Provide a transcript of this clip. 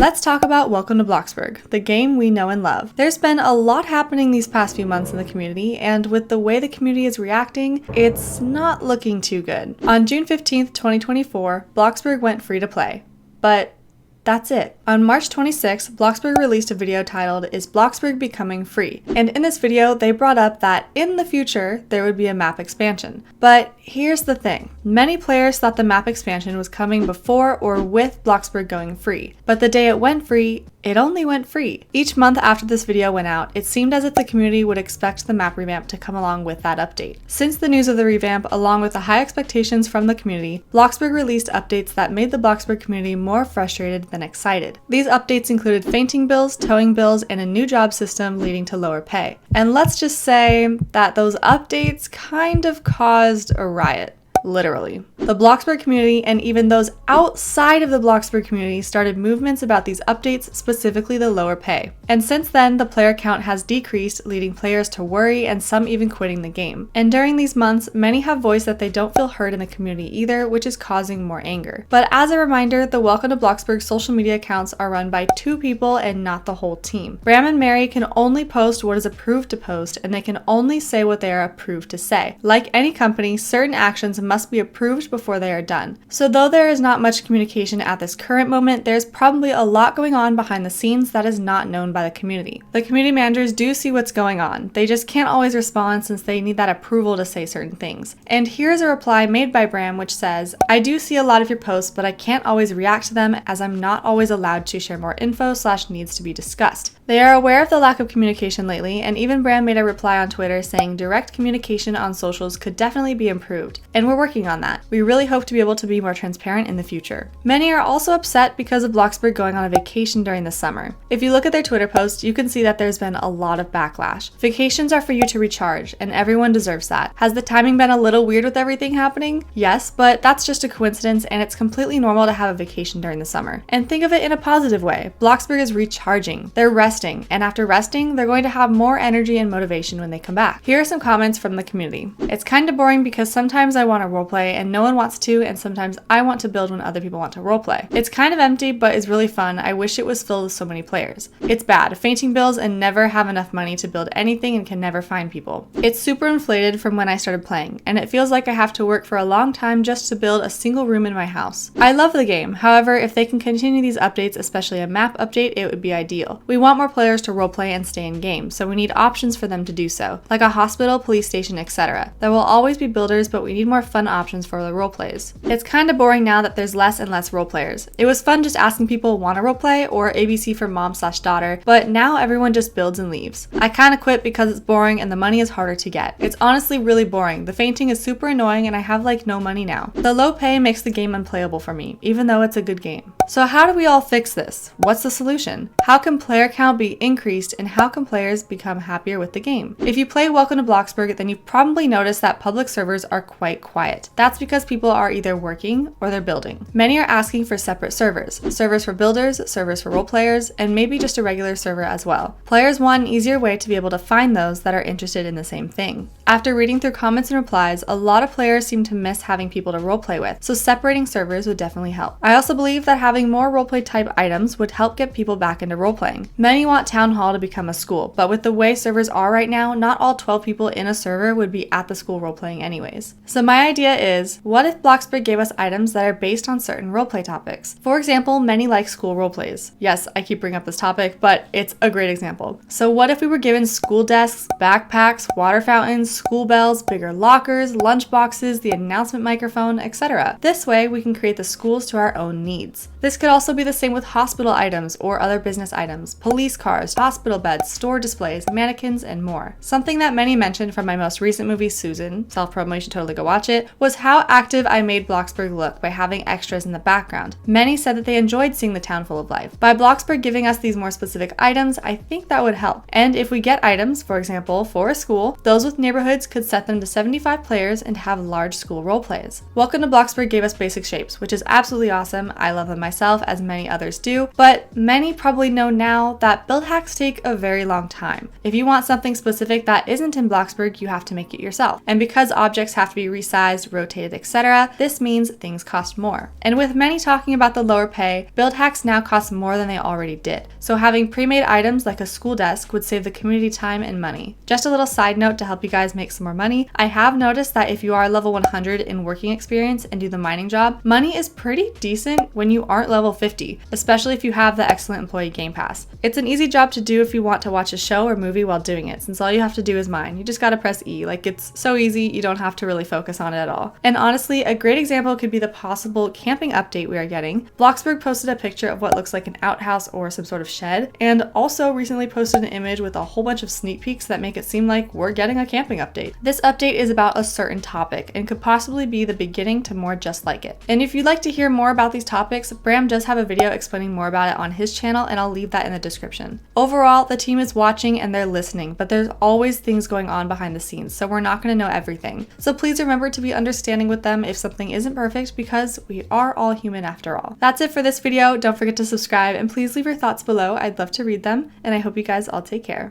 Let's talk about Welcome to Bloxburg, the game we know and love. There's been a lot happening these past few months in the community, and with the way the community is reacting, it's not looking too good. On June 15th, 2024, Bloxburg went free to play. But that's it. On March 26th, Bloxburg released a video titled, "Is Bloxburg Becoming Free?" And in this video, they brought up that in the future, there would be a map expansion. But here's the thing. Many players thought the map expansion was coming before or with Bloxburg going free. But the day it went free, it only went free. Each month after this video went out, it seemed as if the community would expect the map revamp to come along with that update. Since the news of the revamp, along with the high expectations from the community, Bloxburg released updates that made the Bloxburg community more frustrated than excited. These updates included fainting bills, towing bills, and a new job system leading to lower pay. And let's just say that those updates kind of caused a riot. Literally. The Bloxburg community and even those outside of the Bloxburg community started movements about these updates, specifically the lower pay. And since then, the player count has decreased, leading players to worry and some even quitting the game. And during these months, many have voiced that they don't feel heard in the community either, which is causing more anger. But as a reminder, the Welcome to Bloxburg social media accounts are run by 2 people and not the whole team. Bram and Mary can only post what is approved to post, and they can only say what they are approved to say. Like any company, certain actions must be approved before they are done. So though there is not much communication at this current moment, there's probably a lot going on behind the scenes that is not known by the community. The community managers do see what's going on. They just can't always respond since they need that approval to say certain things. And here's a reply made by Bram which says, "I do see a lot of your posts, but I can't always react to them as I'm not always allowed to share more info / needs to be discussed." They are aware of the lack of communication lately, and even Bram made a reply on Twitter saying direct communication on socials could definitely be improved, and we're working on that. We really hope to be able to be more transparent in the future. Many are also upset because of Bloxburg going on a vacation during the summer. If you look at their Twitter posts, you can see that there's been a lot of backlash. Vacations are for you to recharge, and everyone deserves that. Has the timing been a little weird with everything happening? Yes, but that's just a coincidence, and it's completely normal to have a vacation during the summer. And think of it in a positive way. Bloxburg is recharging. They're resting, and after resting, they're going to have more energy and motivation when they come back. Here are some comments from the community. "It's kind of boring because sometimes I want to roleplay and no one wants to, and sometimes I want to build when other people want to roleplay. It's kind of empty, but is really fun. I wish it was filled with so many players. It's bad, fainting bills and never have enough money to build anything and can never find people. It's super inflated from when I started playing, and it feels like I have to work for a long time just to build a single room in my house. I love the game. However, if they can continue these updates, especially a map update, it would be ideal. We want more players to roleplay and stay in game, so we need options for them to do so, like a hospital, police station, etc. There will always be builders, but we need more fun options for the roleplays. It's kind of boring now that there's less and less roleplayers. It was fun just asking people want to roleplay or ABC for mom / daughter, but now everyone just builds and leaves. I kind of quit because it's boring and the money is harder to get. It's honestly really boring. The fainting is super annoying and I have like no money now. The low pay makes the game unplayable for me, even though it's a good game." So how do we all fix this? What's the solution? How can player count be increased and how can players become happier with the game? If you play Welcome to Bloxburg, then you've probably noticed that public servers are quite quiet. That's because people are either working or they're building. Many are asking for separate servers for builders, servers for role players, and maybe just a regular server as well. Players want an easier way to be able to find those that are interested in the same thing. After reading through comments and replies, a lot of players seem to miss having people to roleplay with, so separating servers would definitely help. I also believe that having more roleplay type items would help get people back into roleplaying. Many want Town Hall to become a school, but with the way servers are right now, not all 12 people in a server would be at the school roleplaying anyways. So my idea is, what if Bloxburg gave us items that are based on certain roleplay topics? For example, many like school roleplays. Yes, I keep bringing up this topic, but it's a great example. So what if we were given school desks, backpacks, water fountains, school bells, bigger lockers, lunch boxes, the announcement microphone, etc. This way we can create the schools to our own needs. This could also be the same with hospital items or other business items, police cars, hospital beds, store displays, mannequins, and more. Something that many mentioned from my most recent movie, Susan, self-promo, you should totally go watch it, was how active I made Bloxburg look by having extras in the background. Many said that they enjoyed seeing the town full of life. By Bloxburg giving us these more specific items, I think that would help. And if we get items, for example, for a school, those with neighborhoods could set them to 75 players and have large school role plays. Welcome to Bloxburg gave us basic shapes, which is absolutely awesome. I love them myself. myself, as many others do, but many probably know now that build hacks take a very long time. If you want something specific that isn't in Bloxburg, you have to make it yourself. And because objects have to be resized, rotated, etc., this means things cost more. And with many talking about the lower pay, build hacks now cost more than they already did. So having pre-made items like a school desk would save the community time and money. Just a little side note to help you guys make some more money, I have noticed that if you are level 100 in working experience and do the mining job, money is pretty decent when you aren't level 50, especially if you have the excellent employee game pass. It's an easy job to do if you want to watch a show or movie while doing it, since all you have to do is mine. You just gotta press E. Like, it's so easy, you don't have to really focus on it at all. And honestly, a great example could be the possible camping update we are getting. Bloxburg posted a picture of what looks like an outhouse or some sort of shed, and also recently posted an image with a whole bunch of sneak peeks that make it seem like we're getting a camping update. This update is about a certain topic and could possibly be the beginning to more just like it. And if you'd like to hear more about these topics, Bram does have a video explaining more about it on his channel, and I'll leave that in the description. Overall, the team is watching and they're listening, but there's always things going on behind the scenes, so we're not going to know everything. So please remember to be understanding with them if something isn't perfect, because we are all human after all. That's it for this video. Don't forget to subscribe and please leave your thoughts below. I'd love to read them, and I hope you guys all take care.